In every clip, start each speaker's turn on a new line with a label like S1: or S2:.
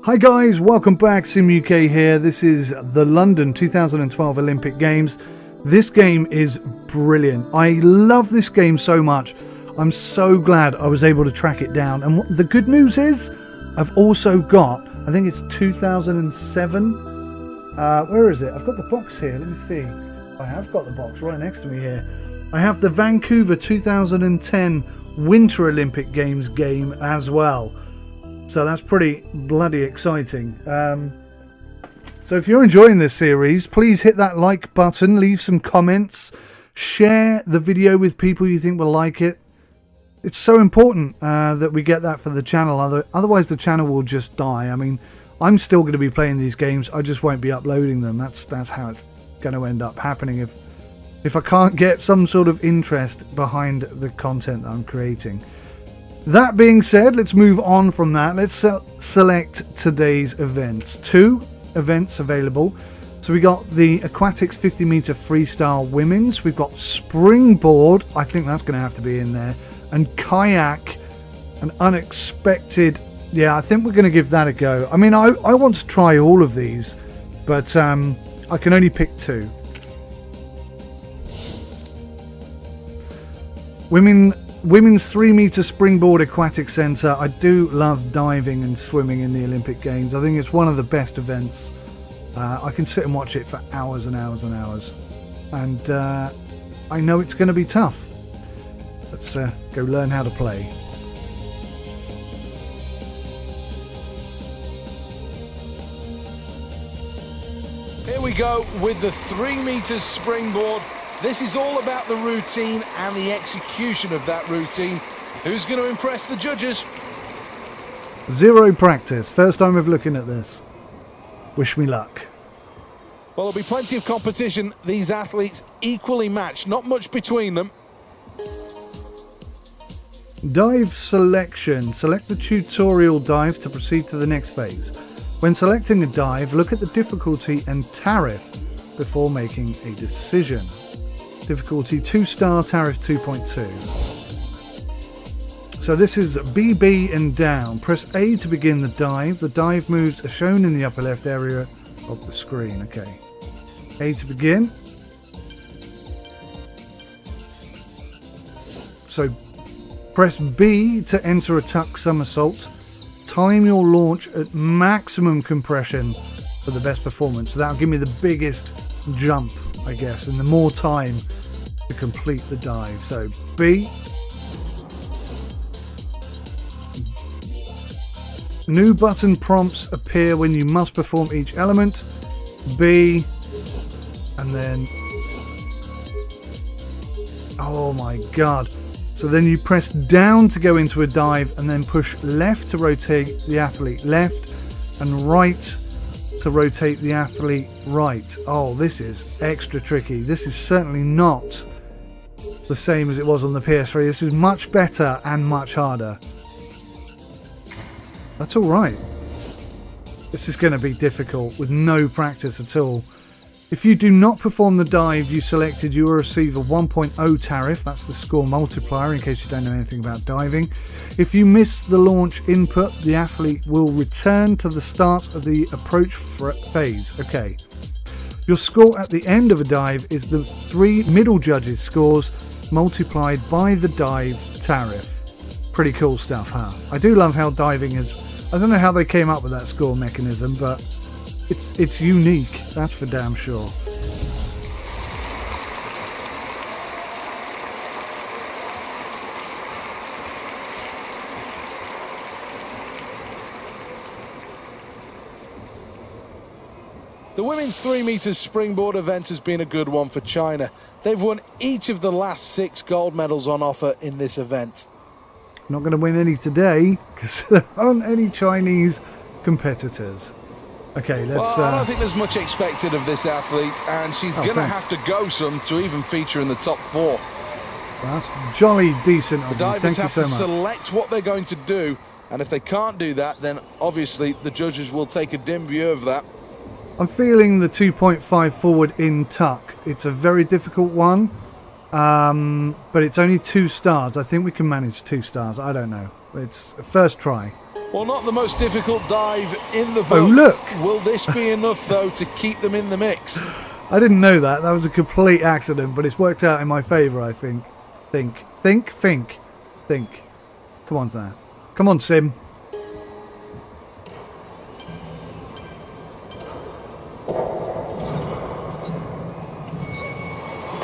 S1: Hi guys, welcome back. Sim UK here. This is the London 2012 Olympic Games. This game is brilliant. I love this game so much. I'm so glad I was able to track it down. And the good news is, I've also got, I think it's 2007. Where is it? I've got the box here. Let me see. I have got the box right next to me here. I have the Vancouver 2010 Winter Olympic Games game as well. So that's pretty bloody exciting. So if you're enjoying this series, please hit that like button, leave some comments, share the video with people you think will like it. It's so important that we get that for the channel, otherwise the channel will just die. I mean, I'm still going to be playing these games, I just won't be uploading them. That's how it's going to end up happening if I can't get some sort of interest behind the content that I'm creating. That being said, let's move on from that. Let's select today's events. 2 events available. So we got the aquatics 50 meter freestyle women's. We've got springboard. I think that's going to have to be in there. And kayak, an unexpected. Yeah, I think we're going to give that a go. I mean, I want to try all of these, but I can only pick 2. Women's 3 meter springboard aquatic centre. I do love diving and swimming in the Olympic Games. I think it's one of the best events. I can sit and watch it for hours and hours and hours. And I know it's going to be tough. Let's go learn how to play.
S2: Here we go with the 3 meter springboard. This is all about the routine and the execution of that routine. Who's going to impress the judges?
S1: 0 practice. First time of looking at this. Wish me luck.
S2: Well, there'll be plenty of competition. These athletes equally matched. Not much between them.
S1: Dive selection. Select the tutorial dive to proceed to the next phase. When selecting a dive, look at the difficulty and tariff before making a decision. Difficulty 2-star, tariff 2.2. So this is BB and down. Press A to begin the dive. The dive moves are shown in the upper left area of the screen. Okay. A to begin. So press B to enter a tuck somersault. Time your launch at maximum compression for the best performance. So that'll give me the biggest jump, I guess, and the more time to complete the dive. So B. New button prompts appear when you must perform each element. B. And then, oh my god. So then you press down to go into a dive and then push left to rotate the athlete left and right to rotate the athlete right. Oh, this is extra tricky. This is certainly not the same as it was on the PS3. This is much better and much harder. That's alright. This is going to be difficult with no practice at all. If you do not perform the dive you selected, you will receive a 1.0 tariff. That's the score multiplier, in case you don't know anything about diving. If you miss the launch input, the athlete will return to the start of the approach phase. Okay. Your score at the end of a dive is the 3 middle judges' scores multiplied by the dive tariff. Pretty cool stuff, huh? I do love how diving is... I don't know how they came up with that score mechanism, but it's unique, that's for damn sure.
S2: The women's 3 meter springboard event has been a good one for China. They've won each of the last 6 gold medals on offer in this event.
S1: Not going to win any today because there aren't any Chinese competitors. Okay, let's...
S2: Well, I don't think there's much expected of this athlete, and she's going to have to go some to even feature in the top 4.
S1: Well, that's jolly decent of you.
S2: The divers
S1: Thank you so
S2: have to
S1: much.
S2: select what they're going to do, and if they can't do that, then obviously the judges will take a dim view of that.
S1: I'm feeling the 2.5 forward in tuck. It's a very difficult one, but it's only 2 stars. I think we can manage 2 stars. I don't know. It's first try.
S2: Well, not the most difficult dive in the book.
S1: Oh, look!
S2: Will this be enough, though, to keep them in the mix?
S1: I didn't know that. That was a complete accident, but it's worked out in my favour, I think. Think. Come on, Sam. Come on, Sim.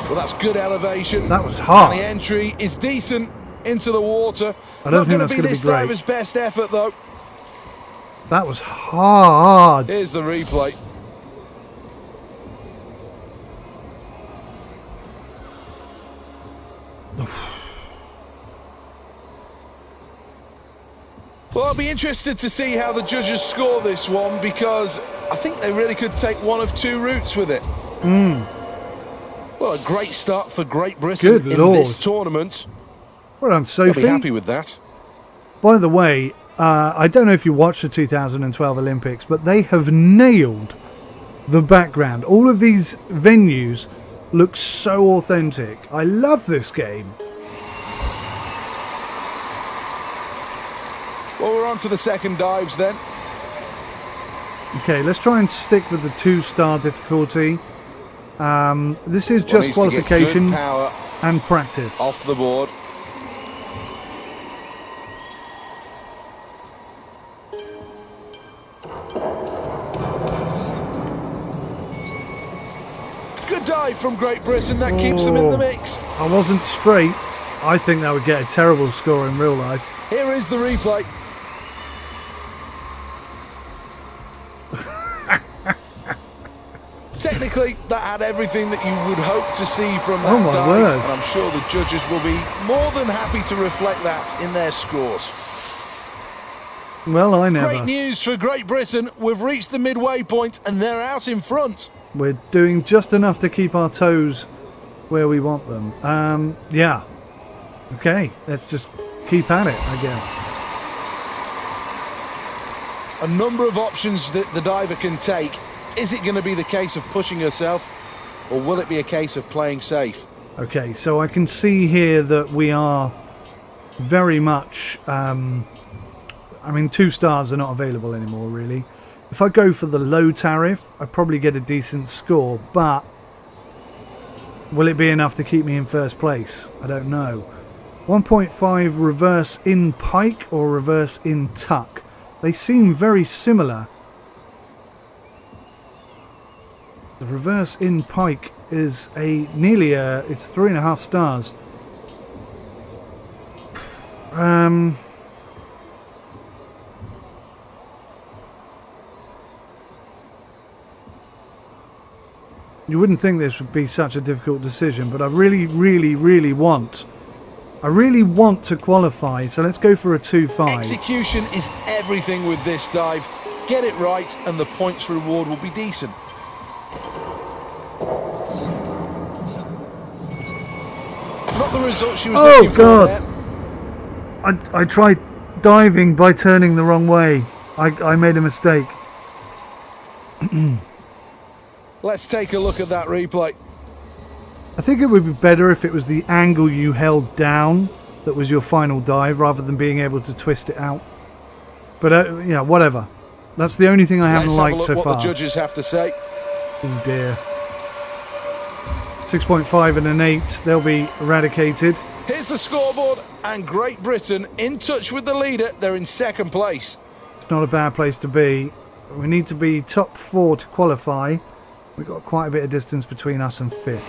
S2: Well, that's good elevation.
S1: That was hard.
S2: And the entry is decent into the water.
S1: I don't think
S2: Not
S1: that's
S2: going to be this
S1: great.
S2: diver's best effort, though.
S1: That was hard.
S2: Here's the replay. Well, I'll be interested to see how the judges score this one, because I think they really could take one of two routes with it. Well, a great start for Great Britain
S1: Good
S2: in
S1: Lord.
S2: this tournament.
S1: Well done,
S2: They'll
S1: Sophie.
S2: be happy with that.
S1: By the way, I don't know if you watched the 2012 Olympics, but they have nailed the background. All of these venues look so authentic. I love this game.
S2: Well, we're on to the second dives then.
S1: Okay, let's try and stick with the 2-star difficulty. This is just
S2: Needs to get
S1: qualification
S2: good power
S1: and practice.
S2: off the board. Good dive from Great Britain. That keeps them in the mix.
S1: I wasn't straight. I think that would get a terrible score in real life.
S2: Here is the replay. Technically, that had everything that you would hope to see from that
S1: Oh my
S2: dive,
S1: word.
S2: and I'm sure the judges will be more than happy to reflect that in their scores.
S1: Well, I never.
S2: Great news for Great Britain. We've reached the midway point and they're out in front.
S1: We're doing just enough to keep our toes where we want them. Yeah. Okay, let's just keep at it, I guess.
S2: A number of options that the diver can take. Is it going to be the case of pushing herself, or will it be a case of playing safe?
S1: Okay, so I can see here that we are very much... I mean, 2 stars are not available anymore, really. If I go for the low tariff, I probably get a decent score, but will it be enough to keep me in first place? I don't know. 1.5 reverse in pike or reverse in tuck. They seem very similar. The reverse in pike is nearly it's 3.5 stars. You wouldn't think this would be such a difficult decision, but I really want to qualify, so let's go for a 2.5.
S2: Execution is everything with this dive. Get it right and the points reward will be decent. Not the result she was looking for there.
S1: I tried diving by turning the wrong way. I made a mistake.
S2: Let's take a look at that replay.
S1: I think it would be better if it was the angle you held down that was your final dive, rather than being able to twist it out. But yeah, whatever. That's the only thing I haven't liked so far.
S2: Let's have a look what the judges have to say.
S1: Oh dear. 6.5 and an 8. They'll be eradicated.
S2: Here's the scoreboard, and Great Britain in touch with the leader. They're in second place.
S1: It's not a bad place to be. We need to be top 4 to qualify. We've got quite a bit of distance between us and 5th.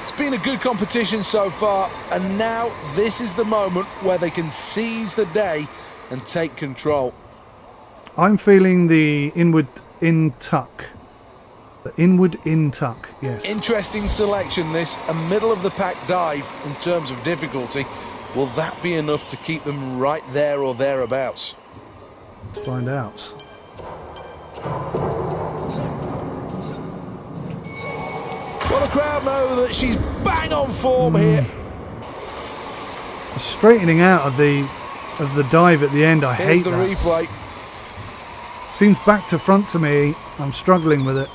S2: It's been a good competition so far, and now this is the moment where they can seize the day and take control.
S1: I'm feeling the inward in tuck. The inward in tuck, yes.
S2: Interesting selection this, a middle of the pack dive in terms of difficulty. Will that be enough to keep them right there or thereabouts?
S1: Let's find out.
S2: Well, the crowd know that she's bang on form here.
S1: The straightening out of the dive at the end, I
S2: Here's
S1: hate
S2: the
S1: that.
S2: replay.
S1: Seems back to front to me. I'm struggling with it.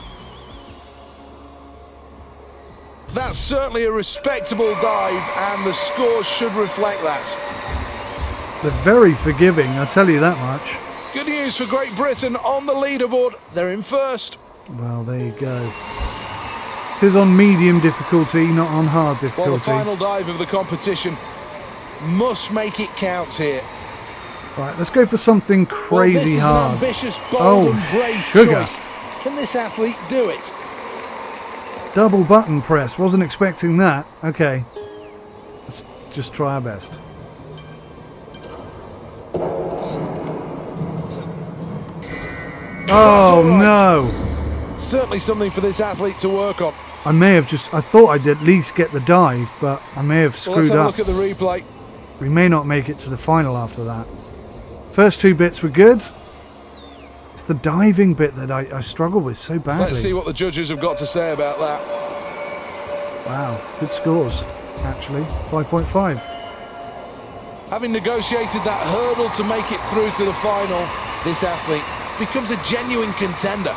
S2: That That's certainly a respectable dive, and the score should reflect that.
S1: They're very forgiving, I'll tell you that much.
S2: Good news for Great Britain on the leaderboard. They're in first.
S1: Well, there you go. It is on medium difficulty, not on hard difficulty.
S2: Well, the final dive of the competition must make it count here.
S1: Right, let's go for something crazy
S2: this is
S1: hard.
S2: An ambitious, bold and brave
S1: sugar.
S2: choice. Can this athlete do it?
S1: Double button press. Wasn't expecting that. Okay. Let's just try our best. Oh, no.
S2: Certainly something for this athlete to work on.
S1: I thought I'd at least get the dive, but I may have screwed
S2: let's have
S1: up.
S2: a look at the replay.
S1: We may not make it to the final after that. First two bits were good. It's the diving bit that I struggle with so badly.
S2: Let's see what the judges have got to say about that.
S1: Wow, good scores, actually. 5.5.
S2: Having negotiated that hurdle to make it through to the final, this athlete becomes a genuine contender.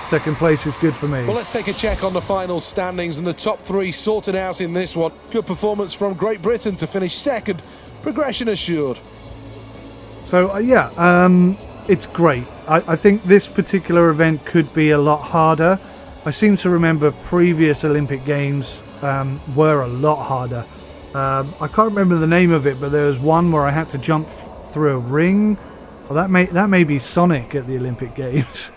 S1: Second place is good for me.
S2: Well, let's take a check on the final standings, and the top three sorted out in this one. Good performance from Great Britain to finish second. Progression assured.
S1: So, it's great. I think this particular event could be a lot harder. I seem to remember previous Olympic Games were a lot harder. I can't remember the name of it, but there was one where I had to jump through a ring. Well, that may be Sonic at the Olympic Games.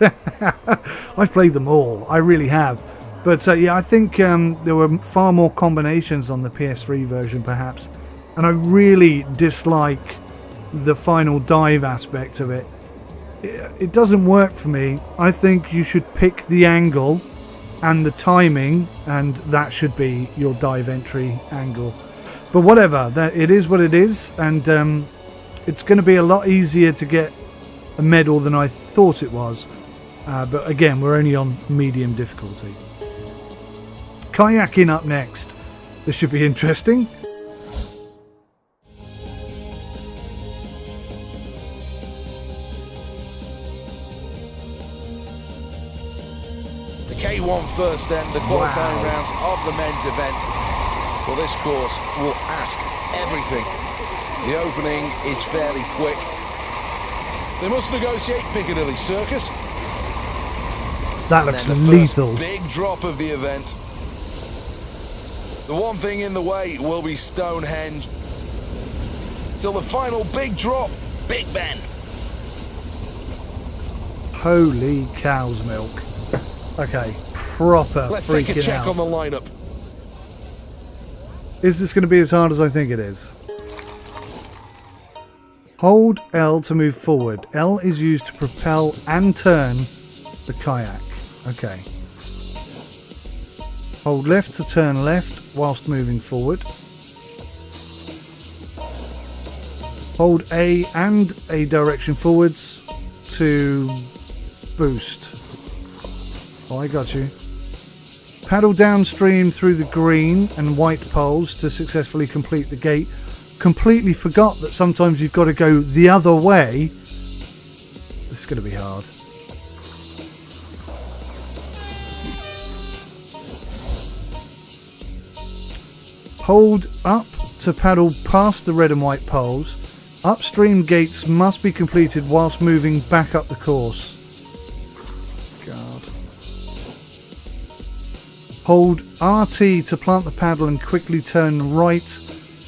S1: I've played them all. I really have. But I think there were far more combinations on the PS3 version, perhaps. And I really dislike the final dive aspect of it. It doesn't work for me. I think you should pick the angle and the timing, and that should be your dive entry angle. But whatever, it is what it is, and it's going to be a lot easier to get a medal than I thought it was. But again, we're only on medium difficulty. Kayaking up next. This should be interesting.
S2: The K1 first, then the qualifying rounds of the men's event. Well, this course will ask everything. The opening is fairly quick. They must negotiate Piccadilly Circus.
S1: That looks
S2: the
S1: lethal.
S2: First big drop of the event. The one thing in the way will be Stonehenge. Till the final big drop, Big Ben.
S1: Holy cow's milk. Okay, proper
S2: Let's
S1: freaking
S2: take a check
S1: out.
S2: on the lineup.
S1: Is this going to be as hard as I think it is? Hold L to move forward. L is used to propel and turn the kayak. Okay. Hold left to turn left whilst moving forward. Hold A and A direction forwards to boost. Oh, I got you. Paddle downstream through the green and white poles to successfully complete the gate. Completely forgot that sometimes you've got to go the other way. This is going to be hard. Hold up to paddle past the red and white poles. Upstream gates must be completed whilst moving back up the course. God. Hold RT to plant the paddle and quickly turn right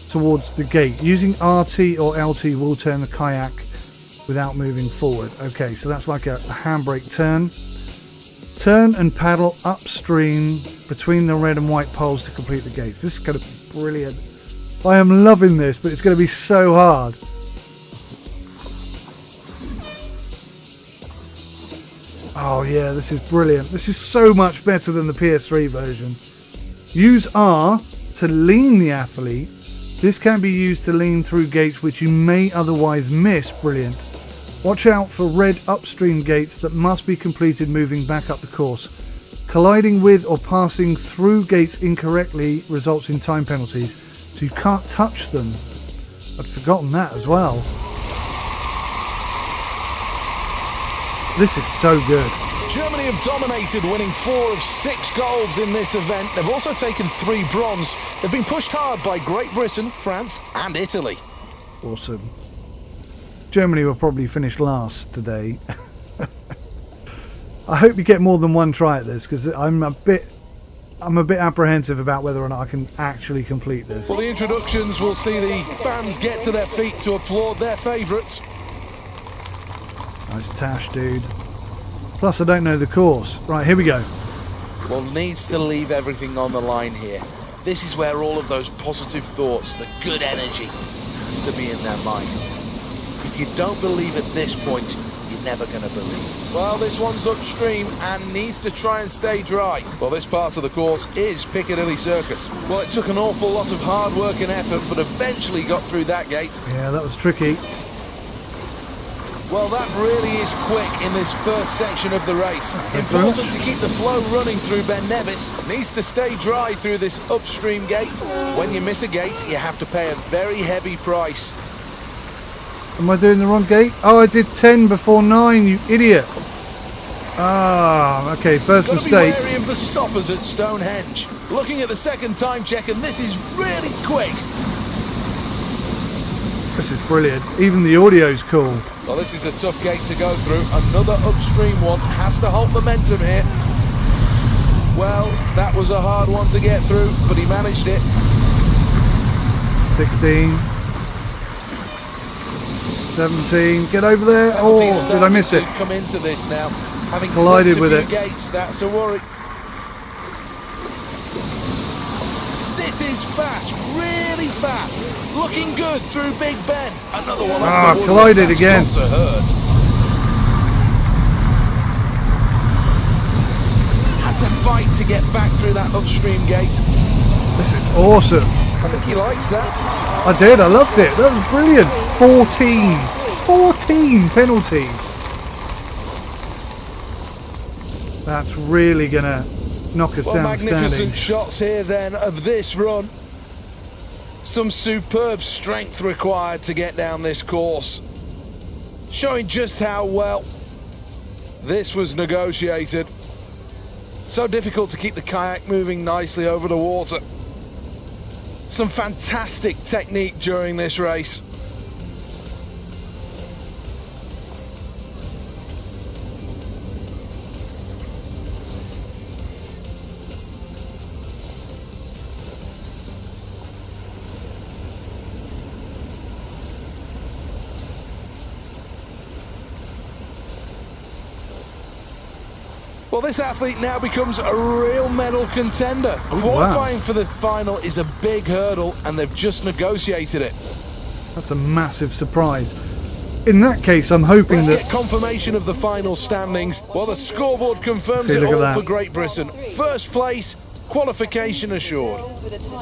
S1: towards the gate. Using RT or LT will turn the kayak without moving forward. Okay, so that's like a handbrake turn. Turn and paddle upstream between the red and white poles to complete the gates. This is going to be brilliant. I am loving this, but it's going to be so hard. Oh yeah, this is brilliant. This is so much better than the PS3 version. Use R to lean the athlete. This can be used to lean through gates which you may otherwise miss. Brilliant. Watch out for red upstream gates that must be completed moving back up the course. Colliding with or passing through gates incorrectly results in time penalties, so you can't touch them. I'd forgotten that as well. This is so good.
S2: Germany have dominated, winning 4 of 6 golds in this event. They've also taken 3 bronze. They've been pushed hard by Great Britain, France and Italy.
S1: Awesome. Germany will probably finish last today. I hope you get more than one try at this, because I'm a bit apprehensive about whether or not I can actually complete this.
S2: Well, the introductions will see the fans get to their feet to applaud their favourites.
S1: Nice tash, dude. Plus, I don't know the course. Right, here we go.
S2: Well, needs to leave everything on the line here. This is where all of those positive thoughts, the good energy, has to be in their mind. If you don't believe at this point, you're never going to believe. Well, this one's upstream and needs to try and stay dry. Well, this part of the course is Piccadilly Circus. Well, it took an awful lot of hard work and effort, but eventually got through that gate.
S1: Yeah, that was tricky.
S2: Well, that really is quick in this first section of the race. Important to keep the flow running through Ben Nevis. Needs to stay dry through this upstream gate. When you miss a gate, you have to pay a very heavy price.
S1: Am I doing the wrong gate? Oh, I did 10 before 9, you idiot. Ah, okay, first mistake.
S2: Be wary of the stoppers at Stonehenge. Looking at the second time check, and this is really quick.
S1: This is brilliant. Even the audio's cool.
S2: Well, this is a tough gate to go through. Another upstream one. Has to hold momentum here. Well, that was a hard one to get through, but he managed it.
S1: 16. 17. Get over there. Oh, did I miss it?
S2: Come into this now. Having
S1: collided with it.
S2: Gates, that's a worry. This is fast, really fast. Looking good through Big Ben. Another one.
S1: Ah, collided again.
S2: To hurt. Had to fight to get back through that upstream gate.
S1: This is awesome.
S2: I think he likes that.
S1: I did. I loved it. That was brilliant. 14 penalties. That's really gonna knock us down the standings.
S2: Magnificent shots here then of this run. Some superb strength required to get down this course. Showing just how well this was negotiated. So difficult to keep the kayak moving nicely over the water. Some fantastic technique during this race. Well, this athlete now becomes a real medal contender. Qualifying for the final is a big hurdle, and they've just negotiated it.
S1: That's a massive surprise. In that case, I'm hoping
S2: Let's
S1: that...
S2: get confirmation of the final standings. Well, the scoreboard confirms it all for Great Britain. First place, qualification assured.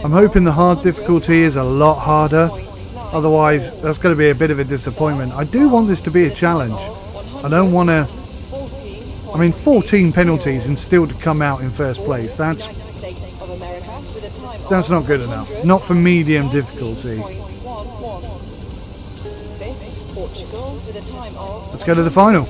S1: I'm hoping the hard difficulty is a lot harder. Otherwise, that's going to be a bit of a disappointment. I do want this to be a challenge. I don't want to... I mean, 14 penalties and still to come out in first place. That's not good enough. Not for medium difficulty. Let's go to the final.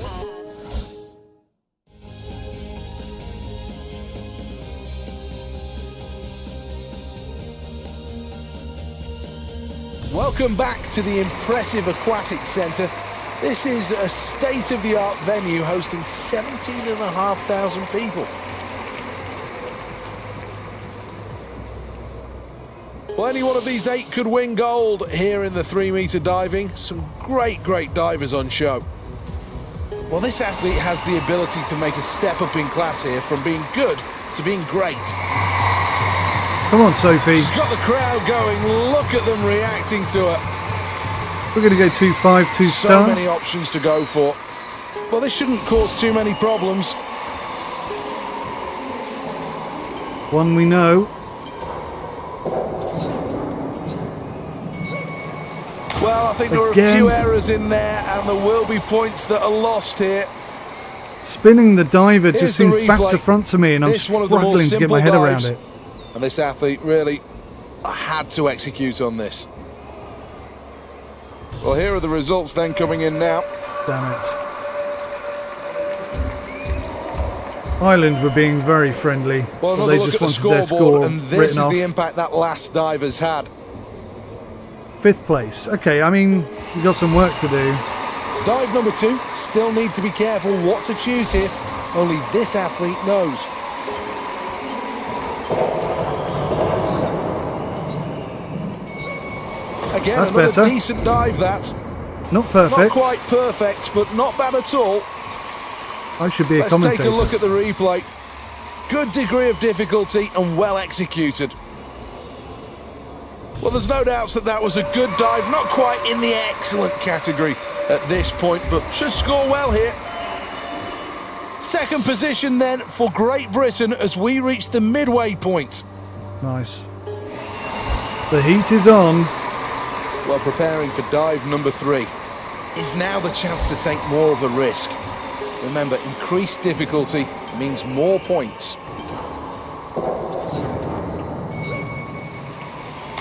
S2: Welcome back to the impressive Aquatic Centre. This is a state-of-the-art venue hosting 17,500 people. Well, any one of these 8 could win gold here in the 3-metre diving. Some great divers on show. Well, this athlete has the ability to make a step up in class here from being good to being great.
S1: Come on, Sophie.
S2: She's got the crowd going. Look at them reacting to her.
S1: We're going to go 2-5, 2-star.
S2: So many options to go for. Well, this shouldn't cause too many problems.
S1: One we know.
S2: Well, I think there were a few errors in there, and there will be points that are lost here.
S1: Spinning the diver just seems back to front to me, and I'm struggling to get my head around it.
S2: And this athlete really had to execute on this. Well, here are the results then coming in now.
S1: Damn it. Ireland were being very friendly.
S2: Well,
S1: but
S2: another
S1: they
S2: look
S1: just
S2: at the
S1: wanted their
S2: scoreboard,
S1: score
S2: and this
S1: written
S2: is
S1: off.
S2: the impact that last dive has had.
S1: 5th place. Okay, I mean, we've got some work to do.
S2: Dive number 2, still need to be careful what to choose here. Only this athlete knows. Again,
S1: That's
S2: another
S1: better.
S2: decent dive, that.
S1: Not perfect.
S2: Not quite perfect, but not bad at all.
S1: I should be a
S2: Let's
S1: commentator.
S2: take a look at the replay. Good degree of difficulty and well executed. Well, there's no doubts that that was a good dive, not quite in the excellent category at this point, but should score well here. Second position then for Great Britain as we reach the midway point.
S1: Nice. The heat is on.
S2: Well, preparing for dive number 3 is now the chance to take more of a risk. Remember, increased difficulty means more points.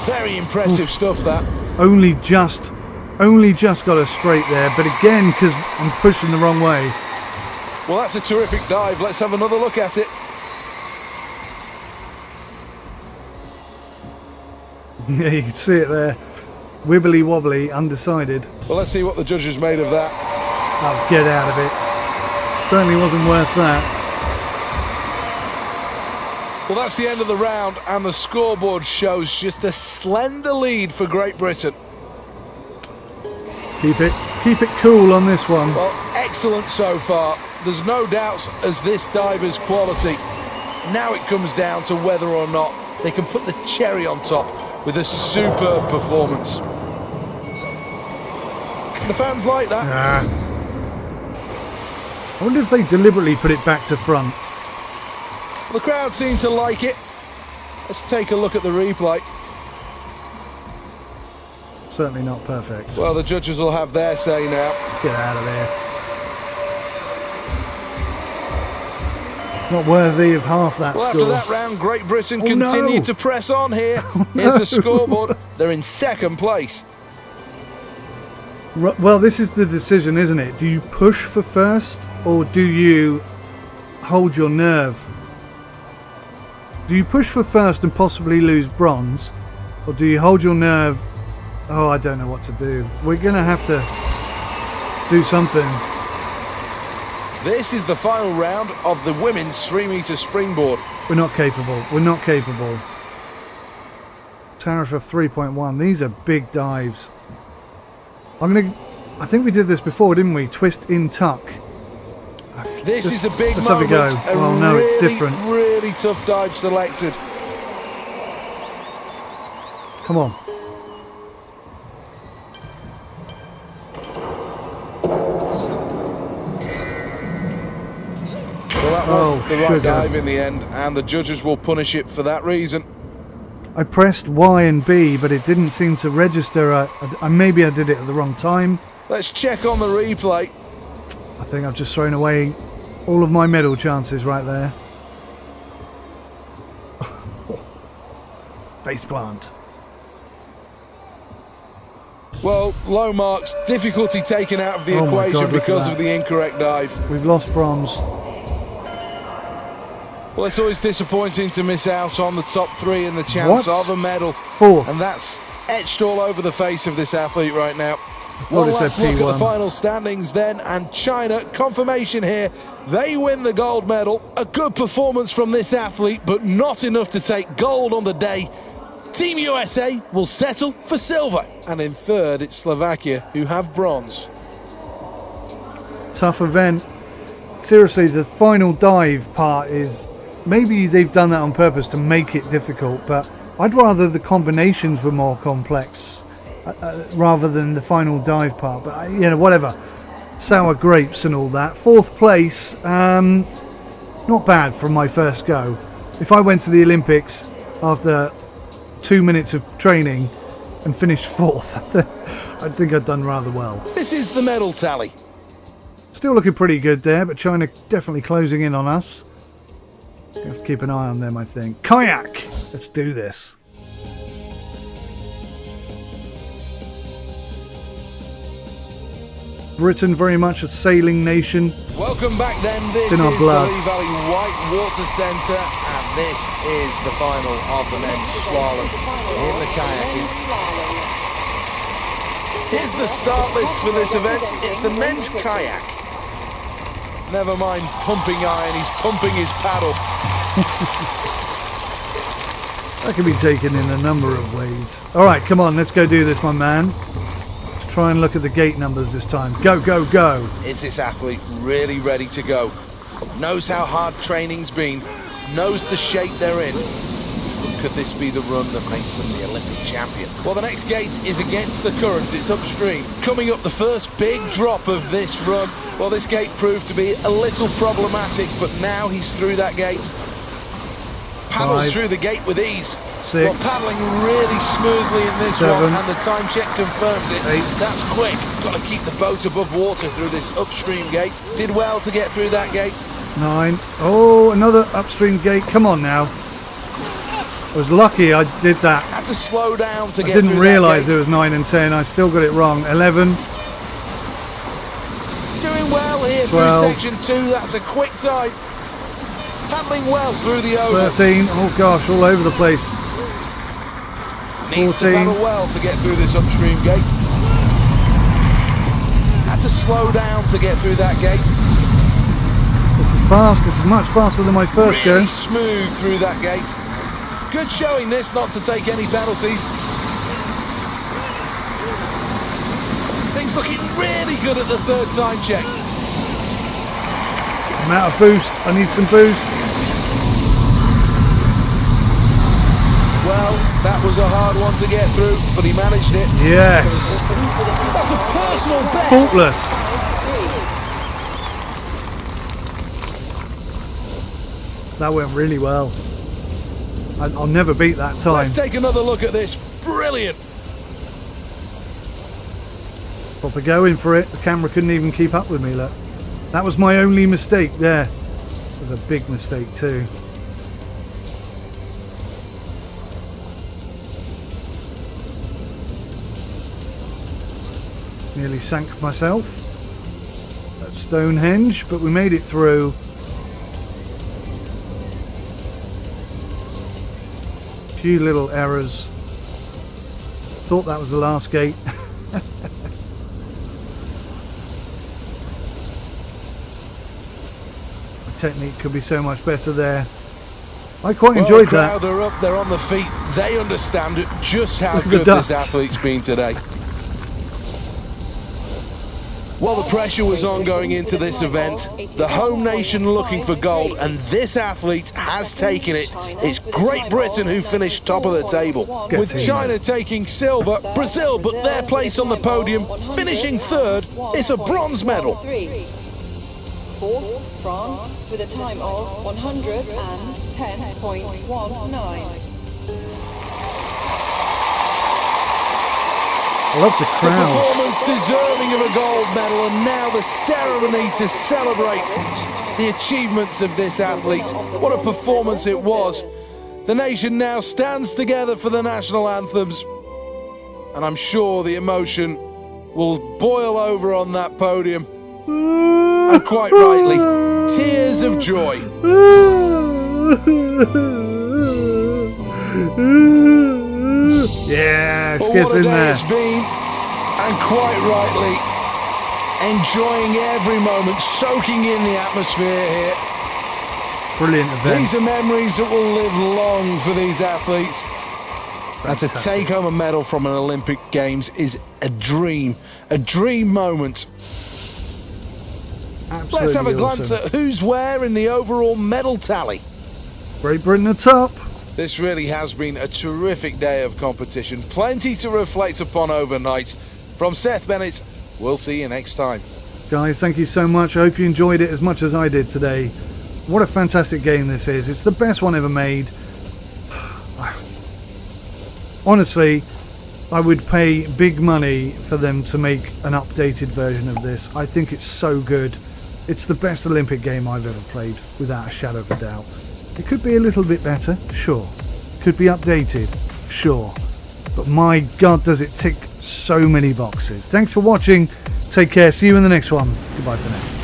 S2: Very impressive stuff, that.
S1: Only just got us straight there, but again, because I'm pushing the wrong way.
S2: Well, that's a terrific dive. Let's have another look at it.
S1: Yeah, you can see it there. Wibbly wobbly, undecided.
S2: Well, let's see what the judges made of that.
S1: Oh, get out of it. Certainly wasn't worth that.
S2: Well, that's the end of the round, and the scoreboard shows just a slender lead for Great Britain.
S1: Keep it cool on this one.
S2: Well, excellent so far. There's no doubts as this diver's quality. Now it comes down to whether or not they can put the cherry on top with a superb performance. The fans like that.
S1: I wonder if they deliberately put it back to front.
S2: The crowd seem to like it. Let's take a look at the replay.
S1: Certainly not perfect.
S2: Well, the judges will have their say now.
S1: Get out of there. Not worthy of half that
S2: Well,
S1: score.
S2: after that round, Great Britain
S1: Oh,
S2: continue
S1: no.
S2: to press on here.
S1: Oh,
S2: Here's
S1: no.
S2: the scoreboard. They're in second place.
S1: Well, this is the decision, isn't it? Do you push for first, or do you hold your nerve? Do you push for first and possibly lose bronze, or do you hold your nerve? Oh, I don't know what to do. We're going to have to do something.
S2: This is the final round of the women's 3-metre springboard.
S1: We're not capable. We're not capable. Tariff of 3.1. These are big dives. I think we did this before, didn't we? Twist in tuck.
S2: This is a big
S1: let's have a
S2: moment.
S1: go. Oh no,
S2: really,
S1: it's different.
S2: Really tough dive selected.
S1: Come on.
S2: Well, that wasn't the right
S1: sugar.
S2: dive in the end, and the judges will punish it for that reason.
S1: I pressed Y and B, but it didn't seem to register. Maybe I did it at the wrong time.
S2: Let's check on the replay.
S1: I think I've just thrown away all of my medal chances right there. Face plant.
S2: Well, low marks, difficulty taken out of the
S1: Oh my
S2: equation
S1: God, look at
S2: because
S1: that.
S2: of the incorrect dive.
S1: We've lost bronze.
S2: Well, it's always disappointing to miss out on the top 3 and the chance
S1: What?
S2: of a medal.
S1: 4th.
S2: And that's etched all over the face of this athlete right now.
S1: thought
S2: One
S1: it said
S2: last look at the
S1: P1.
S2: final standings then, and China, confirmation here, they win the gold medal. A good performance from this athlete, but not enough to take gold on the day. Team USA will settle for silver, and in third it's Slovakia, who have bronze.
S1: Tough event. Seriously, the final dive part is... Maybe they've done that on purpose to make it difficult, but I'd rather the combinations were more complex rather than the final dive part. But, you know, whatever. Sour grapes and all that. 4th place, not bad from my first go. If I went to the Olympics after 2 minutes of training and finished 4th, I think I'd done rather well.
S2: This is the medal tally.
S1: Still looking pretty good there, but China definitely closing in on us. Have to keep an eye on them, I think. Kayak! Let's do this. Britain very much a sailing nation.
S2: Welcome back then, this
S1: in our
S2: is
S1: blood.
S2: the Lee Valley White Water Centre, and this is the final of the men's slalom in the kayaking. Here's the start list for this event. It's the men's kayak. Never mind pumping iron, he's pumping his paddle.
S1: That can be taken in a number of ways. Alright, come on, let's go do this, my man. Let's try and look at the gate numbers this time. Go, go, go.
S2: Is this athlete really ready to go? Knows how hard training's been, knows the shape they're in. Could this be the run that makes them the Olympic champion? Well, the next gate is against the current, it's upstream. Coming up the first big drop of this run. Well, this gate proved to be a little problematic, but now he's through that gate. Paddles
S1: 5,
S2: through the gate with ease.
S1: 6,
S2: well, paddling really smoothly in this
S1: 7,
S2: one, and the time check confirms it.
S1: 8.
S2: That's quick. Got to keep the boat above water through this upstream gate. Did well to get through that gate.
S1: 9. Oh, another upstream gate. Come on now. I was lucky I did that.
S2: Had to slow down to
S1: I
S2: get through
S1: didn't
S2: that
S1: realise
S2: gate.
S1: it was 9 and 10. I still got it wrong. 11.
S2: Doing well here
S1: 12.
S2: through section 2. That's a quick time. Paddling well through the oval.
S1: 13. Oh gosh, all over the place.
S2: Needs to
S1: 14.
S2: paddle well to get through this upstream gate. Had to slow down to get through that gate.
S1: This is fast. This is much faster than my first
S2: Really
S1: go.
S2: smooth through that gate. Good showing this, not to take any penalties. Things looking really good at the third time check.
S1: I'm out of boost. I need some boost.
S2: Well, that was a hard one to get through, but he managed it.
S1: Yes.
S2: That's a personal best.
S1: Faultless. That went really well. I'll never beat that time.
S2: Let's take another look at this. Brilliant.
S1: Proper going for it. The camera couldn't even keep up with me, look. That was my only mistake there. It was a big mistake too. Nearly sank myself at Stonehenge, but we made it through. Few little errors. Thought that was the last gate. My technique could be so much better there. I quite enjoyed
S2: the crowd
S1: that.
S2: are up, they're on the feet. They understand just how
S1: Look at the
S2: good this
S1: ducks.
S2: athlete's been today. Well, the pressure was on going into this event. The home nation looking for gold, and this athlete has taken it. It's Great Britain who finished top of the table.
S1: Get
S2: With
S1: in.
S2: China taking silver, Brazil but their place on the podium, finishing third. It's a bronze medal.
S3: Fourth, France, with a time of 110.19.
S1: I love the
S2: The
S1: crowds.
S2: performance deserving of a gold medal, and now the ceremony to celebrate the achievements of this athlete. What a performance it was. The nation now stands together for the national anthems, and I'm sure the emotion will boil over on that podium, and quite rightly, tears of joy.
S1: Yes,
S2: But
S1: gets
S2: what a
S1: in
S2: day
S1: there.
S2: it's been, and quite rightly, enjoying every moment, soaking in the atmosphere here.
S1: Brilliant event.
S2: These are memories that will live long for these athletes. And to
S1: Fantastic.
S2: take home a medal from an Olympic Games is a dream moment.
S1: Absolutely
S2: Let's have a glance
S1: awesome.
S2: at who's where in the overall medal tally.
S1: Great Britain at top.
S2: This really has been a terrific day of competition. Plenty to reflect upon overnight. From Seth Bennett, we'll see you next time.
S1: Guys, thank you so much. I hope you enjoyed it as much as I did today. What a fantastic game this is. It's the best one ever made. Honestly, I would pay big money for them to make an updated version of this. I think it's so good. It's the best Olympic game I've ever played, without a shadow of a doubt. It could be a little bit better, sure. Could be updated, sure. But my God, does it tick so many boxes. Thanks for watching. Take care. See you in the next one. Goodbye for now.